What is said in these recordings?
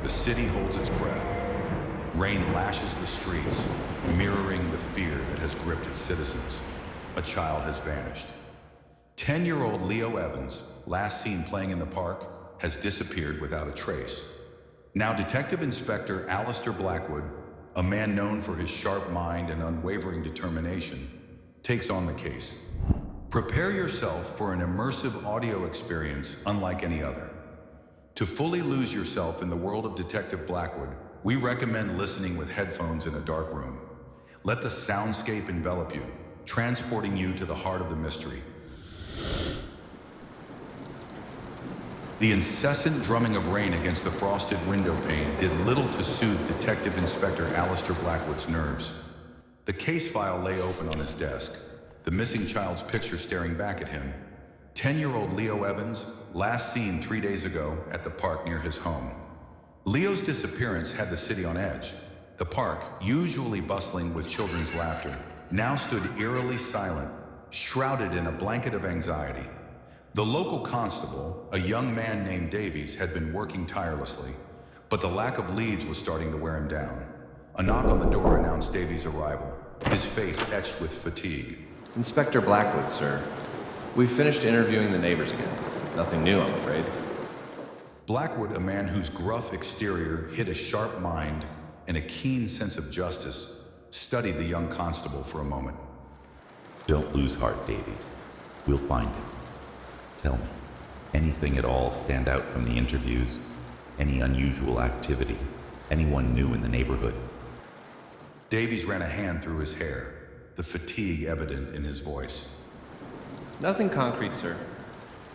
The city holds its breath. Rain lashes the streets, mirroring the fear that has gripped its citizens. A child has vanished. 10-year-old Leo Evans, last seen playing in the park, has disappeared without a trace. Now Detective Inspector Alistair Blackwood, a man known for his sharp mind and unwavering determination, takes on the case. Prepare yourself for an immersive audio experience unlike any other. To fully lose yourself in the world of Detective Blackwood, we recommend listening with headphones in a dark room. Let the soundscape envelop you, transporting you to the heart of the mystery. The incessant drumming of rain against the frosted window pane did little to soothe Detective Inspector Alistair Blackwood's nerves. The case file lay open on his desk, the missing child's picture staring back at him. 10-year-old Leo Evans, last seen 3 days ago at the park near his home. Leo's disappearance had the city on edge. The park, usually bustling with children's laughter, now stood eerily silent, shrouded in a blanket of anxiety. The local constable, a young man named Davies, had been working tirelessly, but the lack of leads was starting to wear him down. A knock on the door announced Davies' arrival, his face etched with fatigue. Inspector Blackwood, sir. We've finished interviewing the neighbors again. Nothing new, I'm afraid. Blackwood, a man whose gruff exterior hid a sharp mind and a keen sense of justice, studied the young constable for a moment. Don't lose heart, Davies. We'll find him. Tell me, anything at all stand out from the interviews? Any unusual activity? Anyone new in the neighborhood? Davies ran a hand through his hair, the fatigue evident in his voice. Nothing concrete, sir.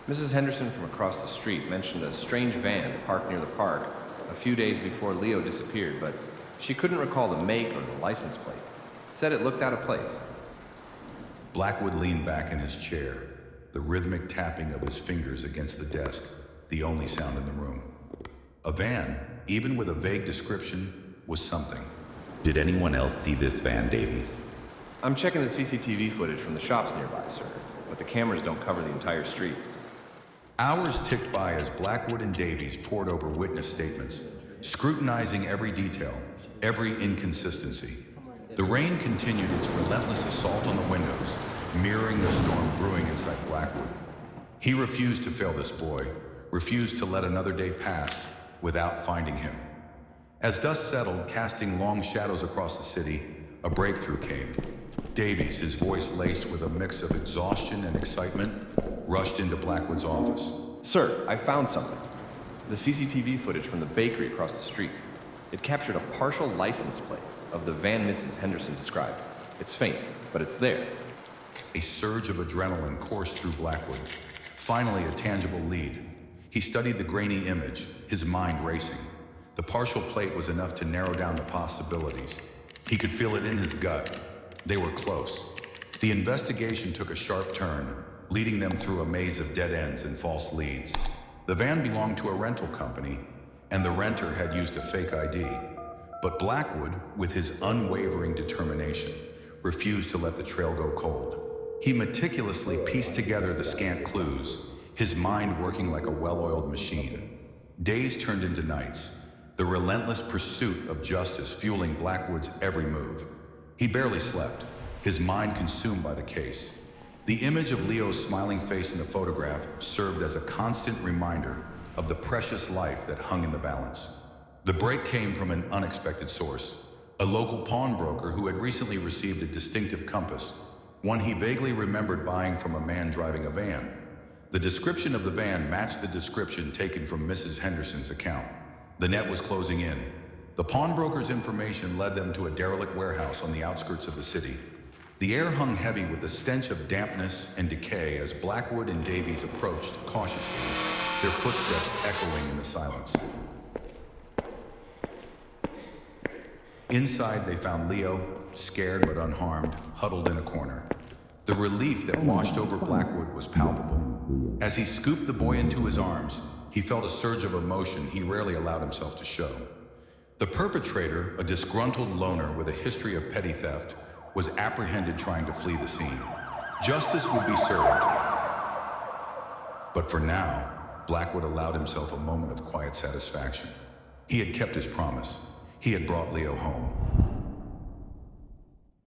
Mrs. Henderson from across the street mentioned a strange van parked near the park a few days before Leo disappeared, but she couldn't recall the make or the license plate. Said it looked out of place. Blackwood leaned back in his chair, the rhythmic tapping of his fingers against the desk, the only sound in the room. A van, even with a vague description, was something. Did anyone else see this van, Davies? I'm checking the CCTV footage from the shops nearby, sir, but the cameras don't cover the entire street. Hours ticked by as Blackwood and Davies pored over witness statements, scrutinizing every detail, every inconsistency. The rain continued its relentless assault on the windows, mirroring the storm brewing inside Blackwood. He refused to fail this boy, refused to let another day pass without finding him. As dust settled, casting long shadows across the city, a breakthrough came. Davies, his voice laced with a mix of exhaustion and excitement, rushed into Blackwood's office. Sir, I found something. The CCTV footage from the bakery across the street. It captured a partial license plate of the van Mrs. Henderson described. It's faint, but it's there. A surge of adrenaline coursed through Blackwood. Finally, a tangible lead. He studied the grainy image, his mind racing. The partial plate was enough to narrow down the possibilities. He could feel it in his gut. They were close. The investigation took a sharp turn, leading them through a maze of dead ends and false leads. The van belonged to a rental company, and the renter had used a fake ID. But Blackwood, with his unwavering determination, refused to let the trail go cold. He meticulously pieced together the scant clues, his mind working like a well-oiled machine. Days turned into nights, the relentless pursuit of justice fueling Blackwood's every move. He barely slept, his mind consumed by the case. The image of Leo's smiling face in the photograph served as a constant reminder of the precious life that hung in the balance. The break came from an unexpected source, a local pawnbroker who had recently received a distinctive compass, one he vaguely remembered buying from a man driving a van. The description of the van matched the description taken from Mrs. Henderson's account. The net was closing in. The pawnbroker's information led them to a derelict warehouse on the outskirts of the city. The air hung heavy with the stench of dampness and decay as Blackwood and Davies approached cautiously, their footsteps echoing in the silence. Inside, they found Leo, scared but unharmed, huddled in a corner. The relief that washed over Blackwood was palpable. As he scooped the boy into his arms, he felt a surge of emotion he rarely allowed himself to show. The perpetrator, a disgruntled loner with a history of petty theft, was apprehended trying to flee the scene. Justice would be served. But for now, Blackwood allowed himself a moment of quiet satisfaction. He had kept his promise. He had brought Leo home.